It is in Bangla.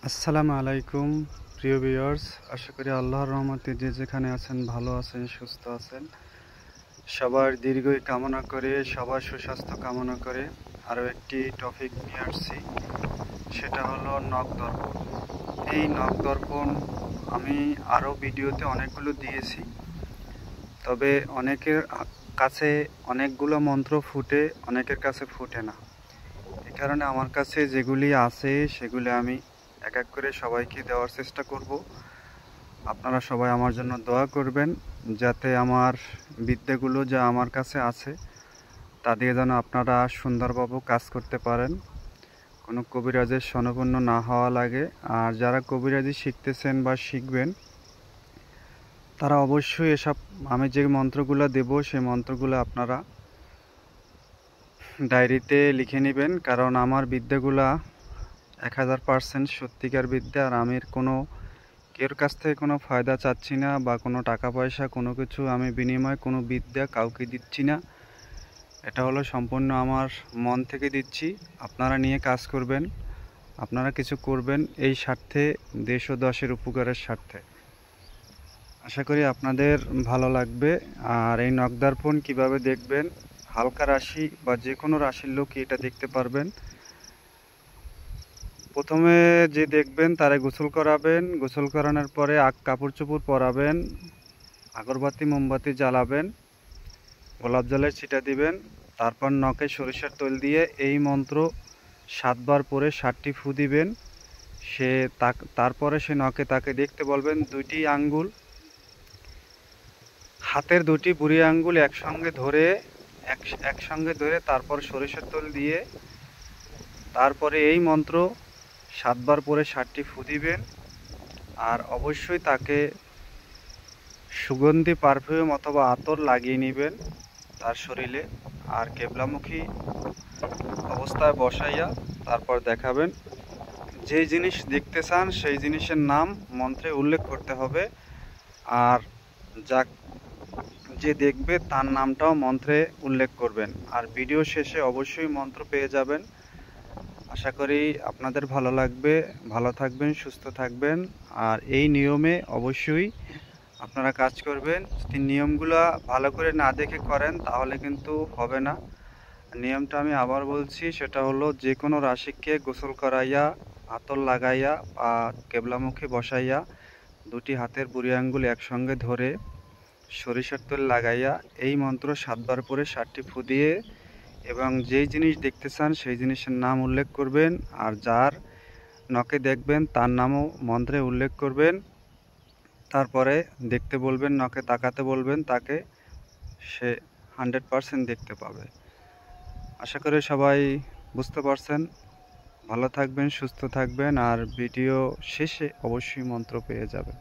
আসসালামু আলাইকুম প্রিয় ভিউয়ার্স, আশা করি আল্লাহর রহমতে যে যেখানে আছেন ভালো আছেন, সুস্থ আছেন। সবার দীর্ঘই কামনা করে, সবার সুস্বাস্থ্য কামনা করে আরও একটি টপিক নিয়ে আসছি, সেটা হলো নখ দর্পণ। এই নখ দর্পণ আমি আরও ভিডিওতে অনেকগুলো দিয়েছি, তবে অনেকের কাছে অনেকগুলো মন্ত্র ফুটে, অনেকের কাছে ফুটে না। এই কারণে আমার কাছে যেগুলি আছে সেগুলি আমি এক এক করে সবাইকে দেওয়ার চেষ্টা করব। আপনারা সবাই আমার জন্য দোয়া করবেন, যাতে আমার বিদ্যাগুলো যা আমার কাছে আছে তা দিয়ে যেন আপনারা সুন্দরভাবে কাজ করতে পারেন, কোনো কবিরাজের শরণাপন্ন না হওয়া লাগে। আর যারা কবিরাজি শিখতেছেন বা শিখবেন, তারা অবশ্যই এসব আমি যে মন্ত্রগুলো দেব সেই মন্ত্রগুলো আপনারা ডায়েরিতে লিখে নেবেন, কারণ আমার বিদ্যাগুলা 1000% সত্যিকার বিদ্যা। আর আমি কেউর কাছ থেকে কোনো ফায়দা চাচ্ছি না, বা কোনো টাকা পয়সা কোনো কিছু আমি বিনিময়ে কোনো বিদ্যা কাউকে দিচ্ছি না। এটা হলো সম্পূর্ণ আমার মন থেকে দিচ্ছি। আপনারা নিয়ে কাজ করবেন, আপনারা কিছু করবেন এই স্বার্থে, দেশ ও দশের উপকারের স্বার্থে। আশা করি আপনাদের ভালো লাগবে। আর এই নখ দর্পণ কীভাবে দেখবেন, হালকা রাশি বা যে কোনো রাশির লোকই এটা দেখতে পারবেন। প্রথমে যে দেখবেন তারে গোসল করাবেন, গোসল করানোর পরে কাপড় চোপড় পরাবেন, আগরবাতি মোমবাতি জ্বালাবেন, গোলাপ জলের ছিটা দিবেন, তারপর নখে সরিষার তেল দিয়ে এই মন্ত্র 7 বার পরে 7টি ফু দিবেন। তারপরে সে নখে তাকে দেখতে বলবেন, দুইটি আঙ্গুল, হাতের দুটি বুড়ি আঙ্গুল একসঙ্গে ধরে তারপর সরিষার তেল দিয়ে তারপরে এই মন্ত্র 7 বার পরে 7টি ফু দিবেন। আর অবশ্যই তাকে সুগন্ধি পারফিউম অথবা আতর লাগিয়ে নেবেন তার শরীরে, আর কেবলামুখী অবস্থায় বসাইয়া তারপর দেখাবেন। যে জিনিস দেখতে চান সেই জিনিসের নাম মন্ত্রে উল্লেখ করতে হবে, আর যে দেখবে তার নামটাও মন্ত্রে উল্লেখ করবেন। আর ভিডিও শেষে অবশ্যই মন্ত্র পেয়ে যাবেন। আশা করি আপনাদের ভালো লাগবে। ভালো থাকবেন, সুস্থ থাকবেন। আর এই নিয়মে অবশ্যই আপনারা কাজ করবেন। যদি নিয়মগুলো ভালো করে না দেখে করেন তাহলে কিন্তু হবে না। নিয়মটা আমি আবার বলছি, সেটা হলো যে কোনো রাশিকে গোসল করাইয়া, আতর লাগাইয়া বা কেবলামুখী বসাইয়া দুটি হাতের বুড়ি আঙ্গুল একসঙ্গে ধরে সরিষার তেল লাগাইয়া এই মন্ত্র 7 বার পরে 7টি ফু দিয়ে এবং যেই জিনিস দেখতে চান সেই জিনিসের নাম উল্লেখ করবেন। আর যার নখে দেখবেন তার নামও মন্ত্রে উল্লেখ করবেন। তারপরে দেখতে বলবেন, নখে তাকাতে বলবেন তাকে, সে 100% দেখতে পাবে। আশা করি সবাই বুঝতে পারছেন। ভালো থাকবেন, সুস্থ থাকবেন। আর ভিডিও শেষে অবশ্যই মন্ত্র পেয়ে যাবেন।